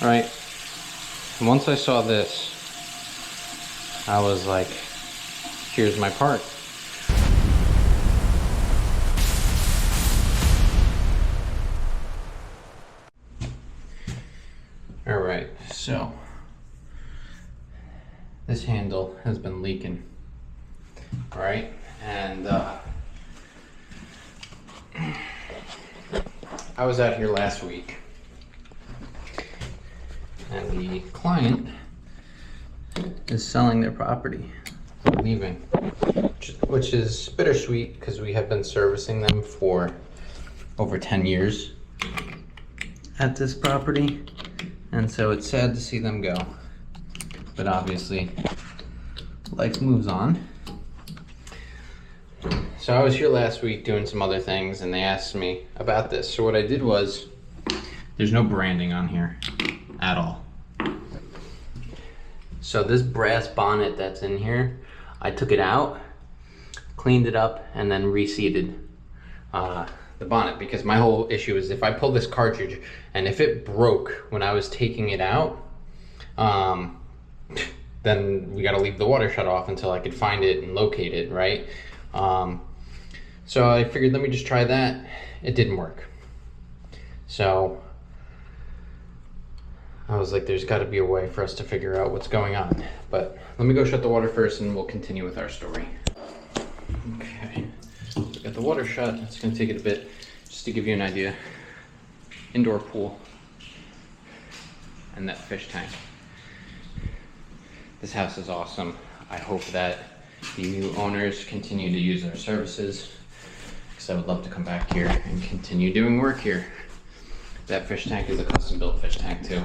All right. And once I saw this, I was like, here's my part. All right, so this handle has been leaking, all right? And I was out here last week, and the client is selling their property, leaving, which is bittersweet because we have been servicing them for over 10 years at this property, and so it's sad to see them go, but obviously life moves on. So I was here last week doing some other things, and they asked me about this. So what I did was, there's no branding on here at all. So this brass bonnet that's in here, I took it out, cleaned it up, and then reseated the bonnet, because my whole issue is if I pull this cartridge and if it broke when I was taking it out, then we got to leave the water shut off until I could find it and locate it, right? So I figured, let me just try that. It didn't work. So I was like, there's got to be a way for us to figure out what's going on. But let me go shut the water first and we'll continue with our story. Okay, we got the water shut. It's going to take it a bit just to give you an idea. Indoor pool and that fish tank. This house is awesome. I hope that the new owners continue to use our services, because I would love to come back here and continue doing work here. That fish tank is a custom built fish tank too.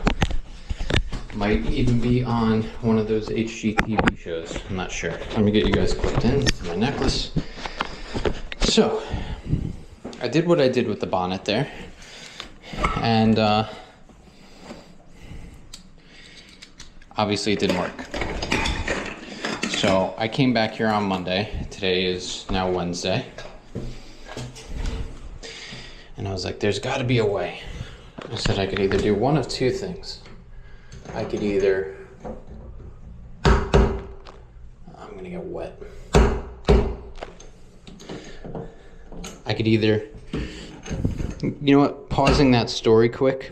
Might even be on one of those HGTV shows, I'm not sure. Let me get you guys clipped in to my necklace. So, I did what I did with the bonnet there, and obviously it didn't work. So I came back here on Monday. Today is now Wednesday. And I was like, there's got to be a way. I said I could either do one of two things. I could either, I'm gonna get wet. I could either, you know what, pausing that story quick.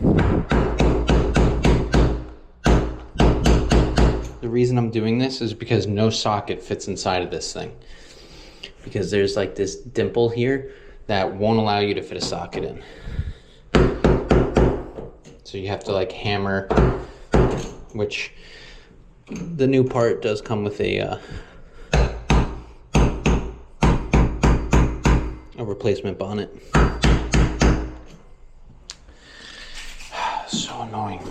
The reason I'm doing this is because no socket fits inside of this thing. Because there's like this dimple here that won't allow you to fit a socket in. So you have to like hammer, which the new part does come with a replacement bonnet. So annoying.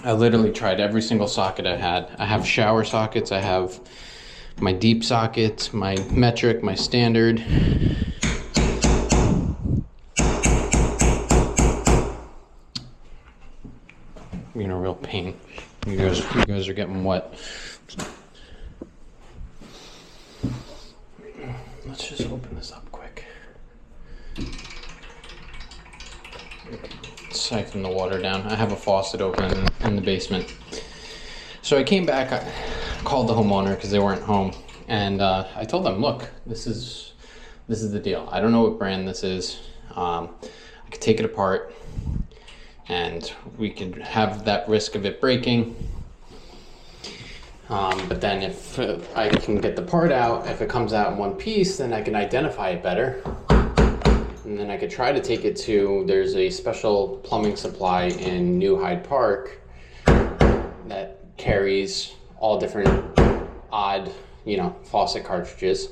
I literally tried every single socket I had. I have shower sockets, I have my deep sockets, my metric, my standard. Being a real pain. You guys are getting wet. Let's just open this up quick. Siphon the water down. I have a faucet open in the basement. So I came back, I called the homeowner because they weren't home, and I told them, look, this is the deal. I don't know what brand this is. I could take it apart and we could have that risk of it breaking. But then if I can get the part out, if it comes out in one piece, then I can identify it better. And then I could try to take it to, there's a special plumbing supply in New Hyde Park that carries all different odd, faucet cartridges.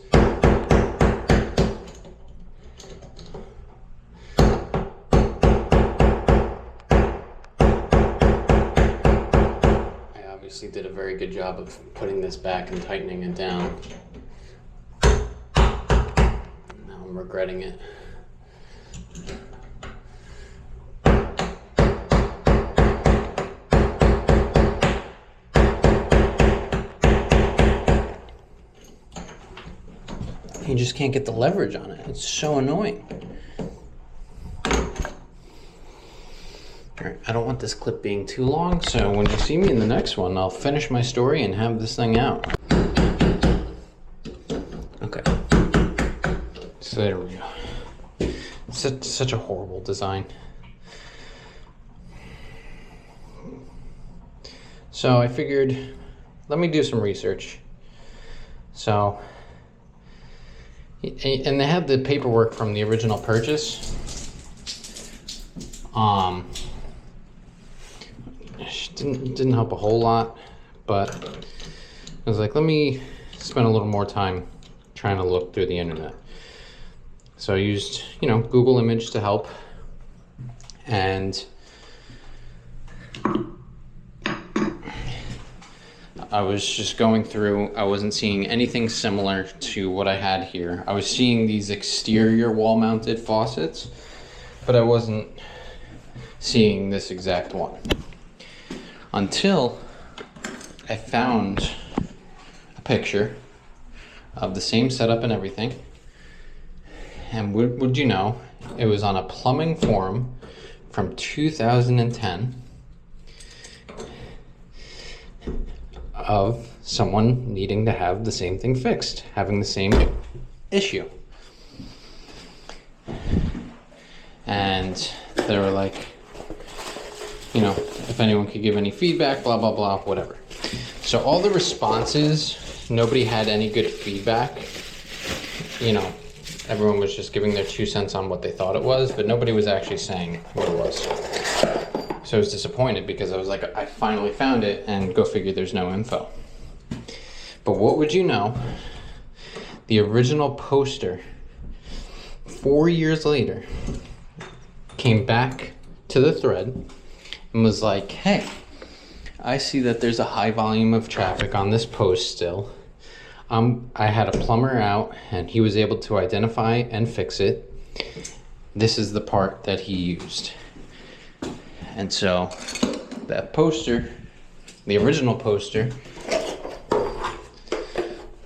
I obviously did a very good job of putting this back and tightening it down. Now I'm regretting it. You just can't get the leverage on it. It's so annoying. All right, I don't want this clip being too long, so when you see me in the next one, I'll finish my story and have this thing out. Okay. So there we go. Such a horrible design. So I figured, let me do some research. So, and they have the paperwork from the original purchase. Didn't help a whole lot, but I was like, let me spend a little more time trying to look through the internet. So I used, Google Image to help, and I was just going through, I wasn't seeing anything similar to what I had here. I was seeing these exterior wall-mounted faucets, but I wasn't seeing this exact one. Until I found a picture of the same setup and everything. And would you know, it was on a plumbing forum from 2010 of someone needing to have the same thing fixed, having the same issue. And they were like, if anyone could give any feedback, blah, blah, blah, whatever. So all the responses, nobody had any good feedback. Everyone was just giving their 2 cents on what they thought it was, but nobody was actually saying what it was. So I was disappointed because I was like, I finally found it, and go figure there's no info. But what would you know, the original poster, 4 years later, came back to the thread and was like, hey, I see that there's a high volume of traffic on this post still. I had a plumber out and he was able to identify and fix it. This is the part that he used. And so that poster, the original poster,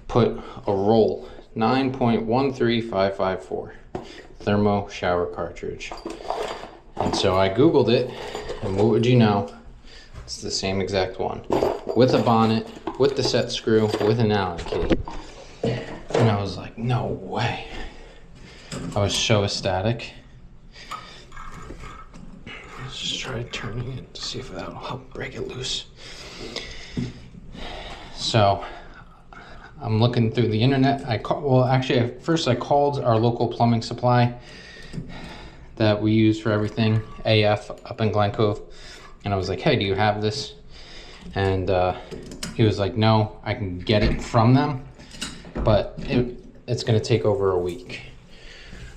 put a Rohl 9.13554 thermo shower cartridge. And so I Googled it, and what would you know? It's the same exact one, with a bonnet, with the set screw, with an Allen key. And I was like, no way. I was so ecstatic. Let's just try turning it to see if that'll help break it loose. So I'm looking through the internet. First I called our local plumbing supply that we use for everything, AF, up in Glen Cove. And I was like, hey, do you have this? And he was like, no, I can get it from them, but it's gonna take over a week.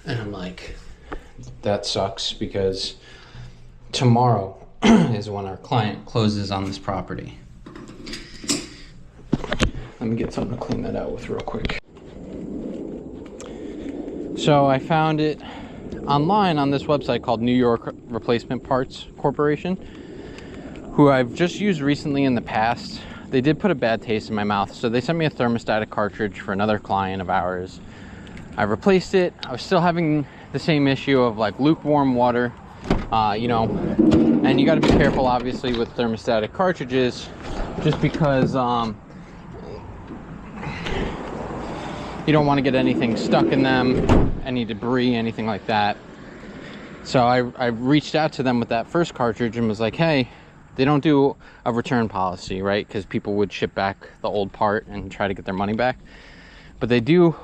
And I'm like, that sucks, because tomorrow is when our client closes on this property. Let me get something to clean that out with real quick. So I found it online on this website called New York Replacement Parts Corporation, who I've just used recently in the past. They did put a bad taste in my mouth, so they sent me a thermostatic cartridge for another client of ours. I replaced it. I was still having the same issue of like lukewarm water, and you got to be careful obviously with thermostatic cartridges, just because you don't want to get anything stuck in them, any debris, anything like that. So I reached out to them with that first cartridge and was like, hey, they don't do a return policy, right? Because people would ship back the old part and try to get their money back. But they do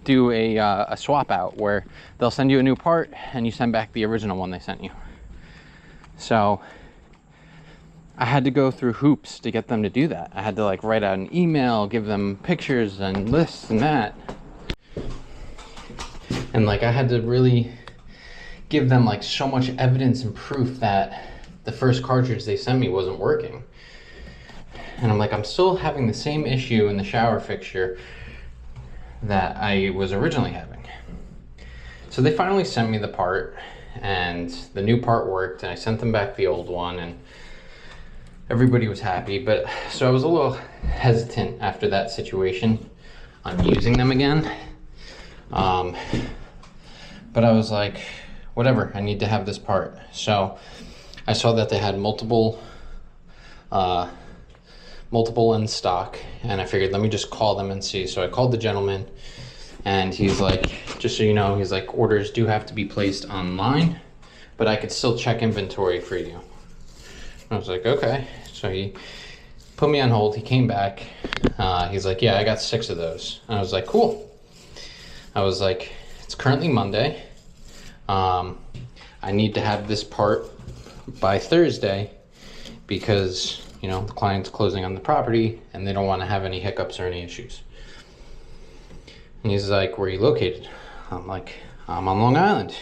a swap out where they'll send you a new part and you send back the original one they sent you. So I had to go through hoops to get them to do that. I had to like write out an email, give them pictures and lists and that. And like I had to really give them like so much evidence and proof that the first cartridge they sent me wasn't working. And I'm like, I'm still having the same issue in the shower fixture that I was originally having. So they finally sent me the part, and the new part worked, and I sent them back the old one, and everybody was happy. But so I was a little hesitant after that situation on using them again. But I was like, whatever, I need to have this part. So I saw that they had multiple in stock, and I figured let me just call them and see. So I called the gentleman, and he's like, just so you know, he's like, orders do have to be placed online, but I could still check inventory for you. I was like, okay. So he put me on hold. He came back. He's like, yeah, I got 6 of those. And I was like, cool. I was like, it's currently Monday. I need to have this part by Thursday because, you know, the client's closing on the property and they don't want to have any hiccups or any issues. And he's like, where are you located? I'm like, I'm on Long Island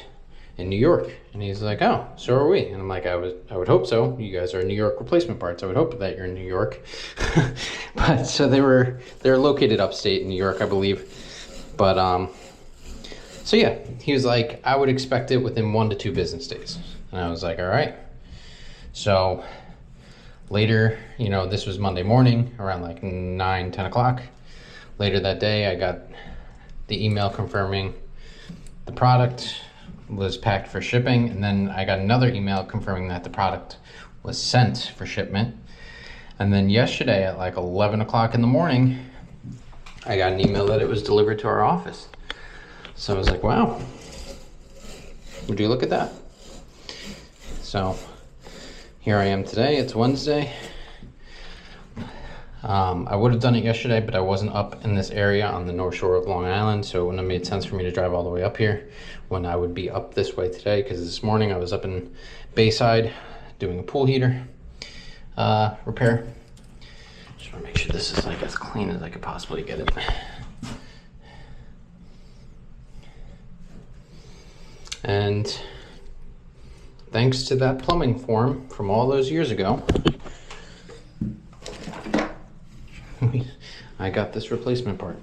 in New York. And he's like, oh, so are we. And I'm like, I would hope so. You guys are New York replacement parts. I would hope that you're in New York. But so they're located upstate in New York, I believe. But so yeah, he was like, I would expect it within 1 to 2 business days. And I was like, all right. So later, you know, this was Monday morning around like 9, 10 o'clock. Later that day, I got the email confirming the product was packed for shipping, and then I got another email confirming that the product was sent for shipment. And then yesterday at like 11 o'clock in the morning, I got an email that it was delivered to our office. So I was like, wow, would you look at that? So here I am today. It's Wednesday. I would have done it yesterday, but I wasn't up in this area on the North Shore of Long Island, so it wouldn't have made sense for me to drive all the way up here when I would be up this way today, because this morning I was up in Bayside doing a pool heater repair. Just want to make sure this is like as clean as I could possibly get it. And thanks to that plumbing form from all those years ago, I got this replacement part,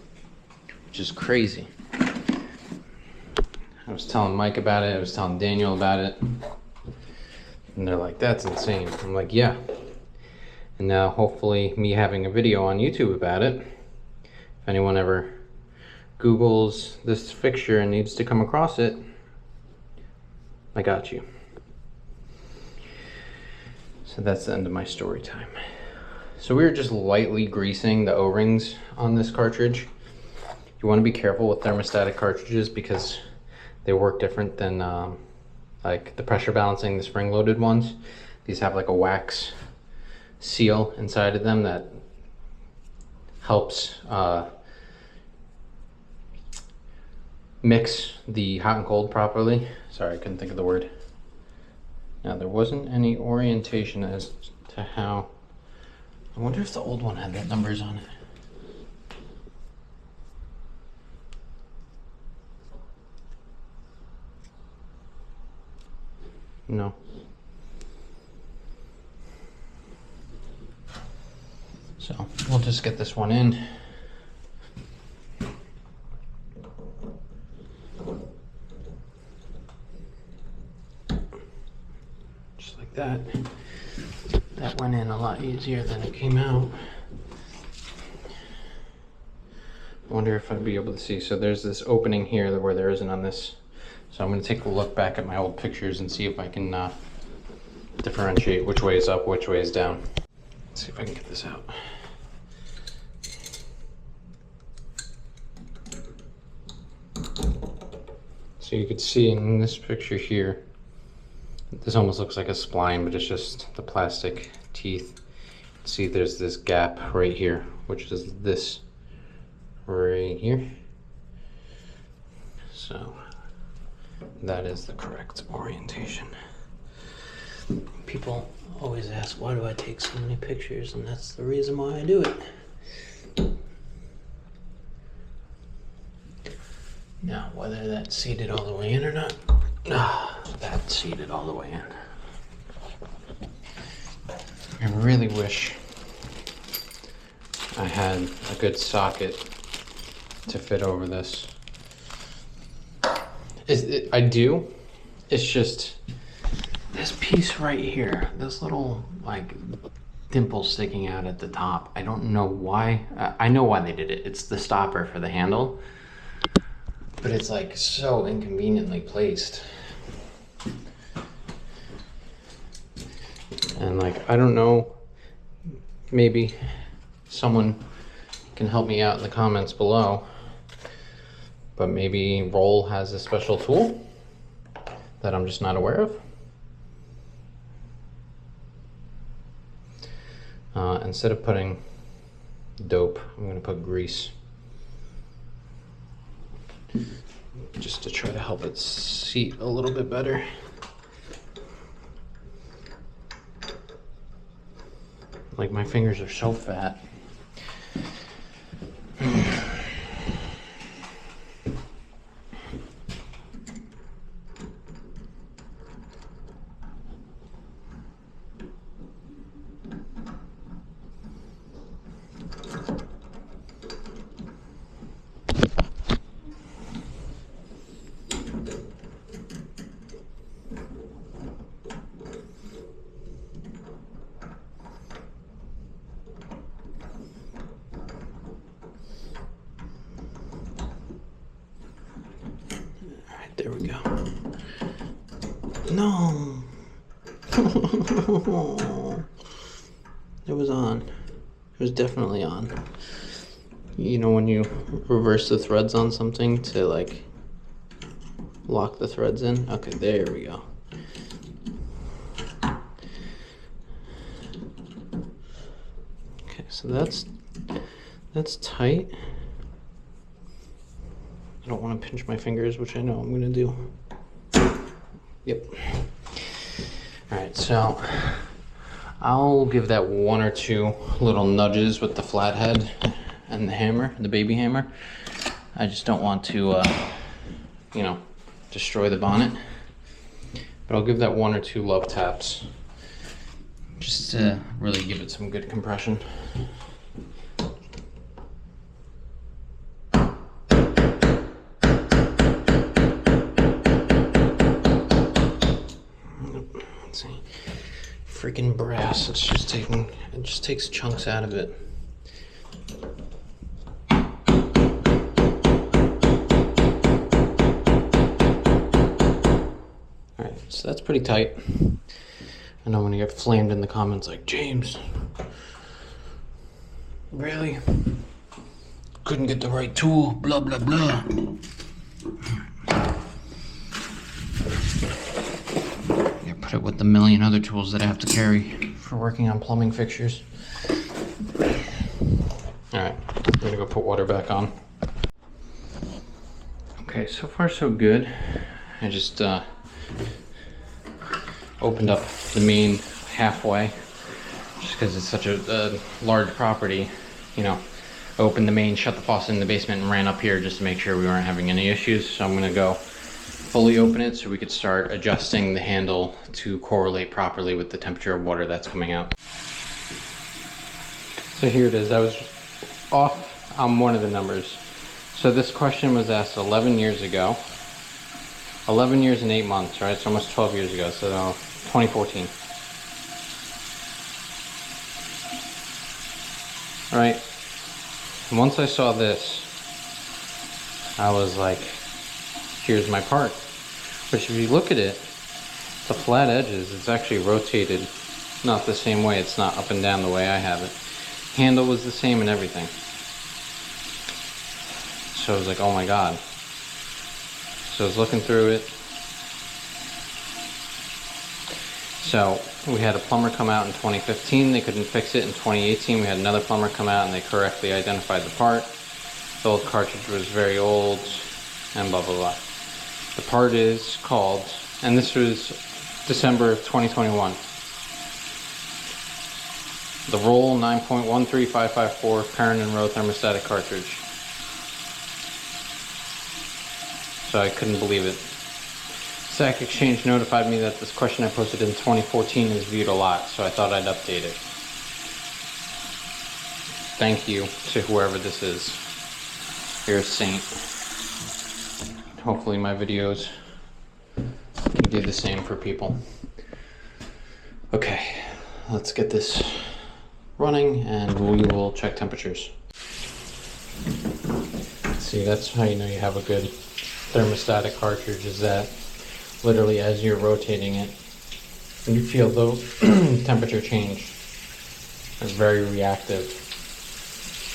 which is crazy. I was telling Mike about it, I was telling Daniel about it, and they're like, that's insane. I'm like, yeah. And now hopefully me having a video on YouTube about it, if anyone ever Googles this fixture and needs to come across it, I got you. So that's the end of my story time. So we were just lightly greasing the O-rings on this cartridge. You want to be careful with thermostatic cartridges because they work different than like the pressure balancing, the spring-loaded ones. These have like a wax seal inside of them that helps mix the hot and cold properly. Sorry, I couldn't think of the word. Now, there wasn't any orientation as to how. I wonder if the old one had that numbers on it. No. So we'll just get this one in. Just like that. That went in a lot easier than it came out. I wonder if I'd be able to see. So there's this opening here where there isn't on this. So I'm going to take a look back at my old pictures and see if I can differentiate which way is up, which way is down. Let's see if I can get this out. So you could see in this picture here, this almost looks like a spline, but it's just the plastic teeth. See, there's this gap right here, which is this right here. So that is the correct orientation. People always ask, why do I take so many pictures? And that's the reason why I do it. Now, whether that's seated all the way in or not, that's seated all the way in. I really wish I had a good socket to fit over this. I do. It's just this piece right here, this little like dimple sticking out at the top. I don't know why. I know why they did it. It's the stopper for the handle, but it's like so inconveniently placed. And like, I don't know, maybe someone can help me out in the comments below, but maybe Rohl has a special tool that I'm just not aware of. Instead of putting dope, I'm gonna put grease, just to try to help it seat a little bit better. Like, my fingers are so fat. There we go. No. It was on. It was definitely on. You know when you reverse the threads on something to like lock the threads in? Okay, there we go. Okay, so that's tight. I don't want to pinch my fingers, which I know I'm gonna do. Yep. All right, so I'll give that one or two little nudges with the flathead and the hammer, the baby hammer. I just don't want to, you know, destroy the bonnet. But I'll give that one or two love taps, just to really give it some good compression. Freaking brass, it just takes chunks out of it. Alright, so that's pretty tight. I know I'm gonna get flamed in the comments like, James, really? Couldn't get the right tool, blah, blah, blah. Put it with the million other tools that I have to carry for working on plumbing fixtures. Alright, I'm gonna go put water back on. Okay, so far so good. I just opened up the main halfway, just because it's such a large property. You know, I opened the main, shut the faucet in the basement, and ran up here just to make sure we weren't having any issues. So I'm gonna go fully open it so we could start adjusting the handle to correlate properly with the temperature of water that's coming out. So here it is. I was off on one of the numbers. So this question was asked 11 years ago. 11 years and 8 months, right? It's almost 12 years ago, so 2014. All right. And once I saw this, I was like, here's my part. Which if you look at it, the flat edges, it's actually rotated not the same way. It's not up and down the way I have it. Handle was the same and everything. So I was like, oh my God. So I was looking through it. So we had a plumber come out in 2015. They couldn't fix it. In 2018, we had another plumber come out and they correctly identified the part. The old cartridge was very old and blah, blah, blah. The part is called, and this was December of 2021, the Rohl 9.13554 parent and row thermostatic cartridge. So I couldn't believe it. Stack Exchange notified me that this question I posted in 2014 is viewed a lot, so I thought I'd update it. Thank you to whoever this is. You're a saint. Hopefully my videos do the same for people. Okay, let's get this running and we will check temperatures. See, that's how you know you have a good thermostatic cartridge, is that literally as you're rotating it, When you feel the temperature change, it's very reactive.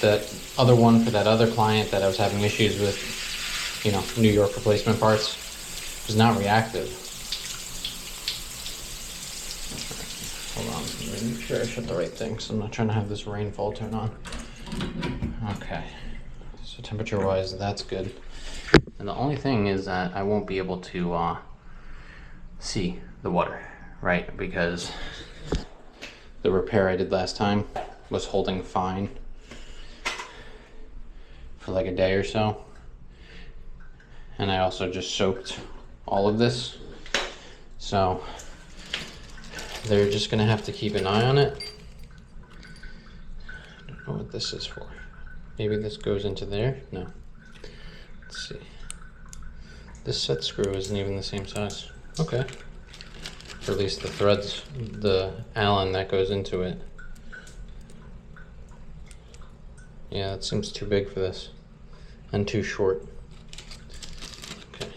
That other one for that other client that I was having issues with, you know, New York replacement parts, was not reactive. Hold on, let me make sure I shut the right thing, so I'm not trying to have this rainfall turn on. Okay, so temperature wise, that's good. And the only thing is that I won't be able to see the water, right? Because the repair I did last time was holding fine for like a day or so. And I also just soaked all of this. So they're just gonna have to keep an eye on it. I don't know what this is for. Maybe this goes into there? No. Let's see. This set screw isn't even the same size. Okay. Or at least the threads, the Allen that goes into it. Yeah, it seems too big for this. And too short. Okay.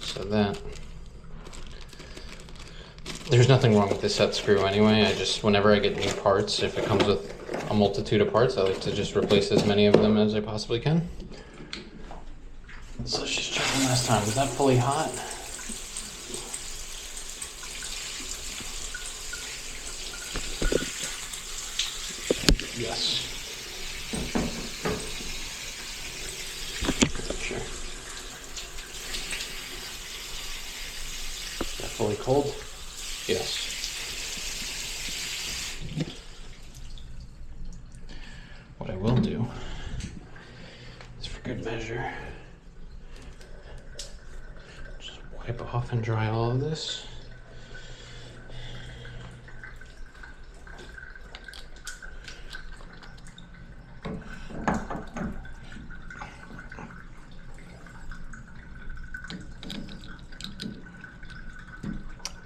So that. There's nothing wrong with this set screw anyway. I just, whenever I get new parts, if it comes with a multitude of parts, I like to just replace as many of them as I possibly can. So let's just check one last time. Is that fully hot? Yes. Sure. Is that fully cold? Yes. What I will do is, for good measure, just wipe off and dry all of this.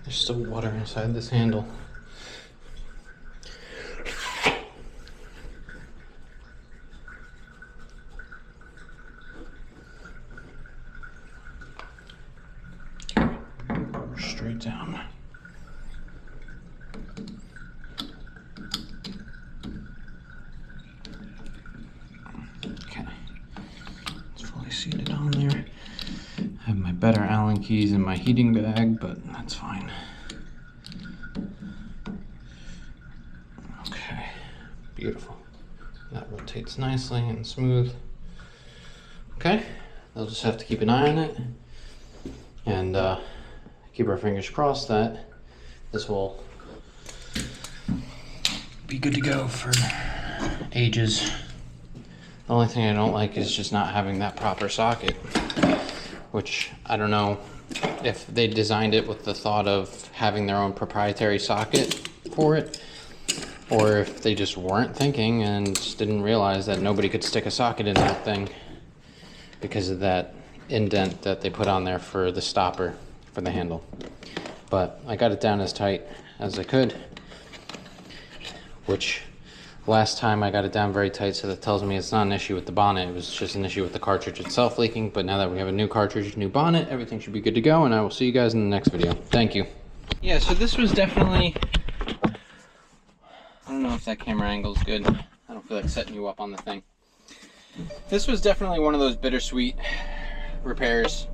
There's still water inside this handle. Straight down. Okay, it's fully seated on there. I have my better Allen keys in my heating bag, but that's fine. Okay, beautiful. That rotates nicely and smooth. Okay, they'll just have to keep an eye on it and keep our fingers crossed that this will be good to go for ages. The only thing I don't like is just not having that proper socket, which I don't know if they designed it with the thought of having their own proprietary socket for it, or if they just weren't thinking and just didn't realize that nobody could stick a socket in that thing because of that indent that they put on there for the stopper for the handle. But I got it down as tight as I could, which last time I got it down very tight, so that tells me it's not an issue with the bonnet, it was just an issue with the cartridge itself leaking. But now that we have a new cartridge, new bonnet, everything should be good to go, and I will see you guys in the next video. Thank you. Yeah, so this was definitely, I don't know if that camera angle is good. I don't feel like setting you up on the thing. This was definitely one of those bittersweet repairs,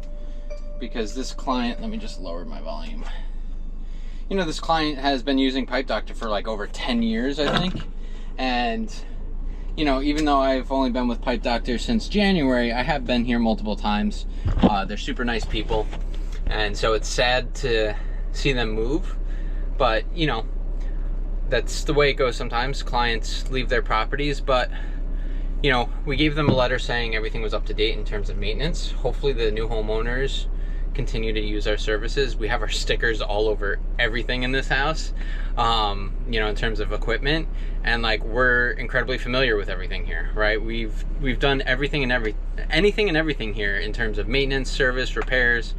because this client, let me just lower my volume. You know, this client has been using Pipe Doctor for like over 10 years, I think. And, you know, even though I've only been with Pipe Doctor since January, I have been here multiple times. They're super nice people. And so it's sad to see them move. But, you know, that's the way it goes sometimes. Clients leave their properties, but you know, we gave them a letter saying everything was up to date in terms of maintenance. Hopefully the new homeowners continue to use our services. We have our stickers all over everything in this house, you know, in terms of equipment, and like we're incredibly familiar with everything here, right? We've done everything and anything and everything here in terms of maintenance, service, repairs.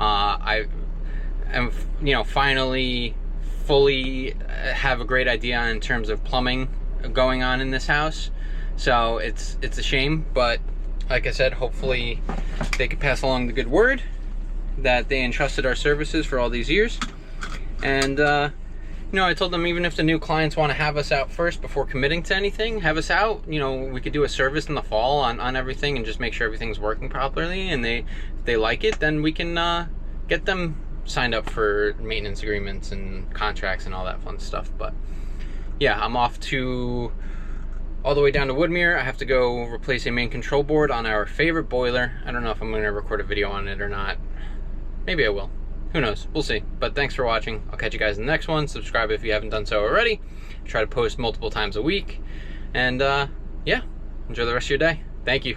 I am, you know, finally fully have a great idea in terms of plumbing going on in this house. So it's a shame, but like I said, hopefully they could pass along the good word that they entrusted our services for all these years. And you know, I told them even if the new clients want to have us out first before committing to anything, have us out. You know, we could do a service in the fall on everything and just make sure everything's working properly. And if they like it, then we can get them signed up for maintenance agreements and contracts and all that fun stuff. But yeah, I'm off to all the way down to Woodmere. I have to go replace a main control board on our favorite boiler. I don't know if I'm going to record a video on it or not. Maybe I will. Who knows? We'll see. But thanks for watching. I'll catch you guys in the next one. Subscribe if you haven't done so already. I try to post multiple times a week. And yeah, enjoy the rest of your day. Thank you.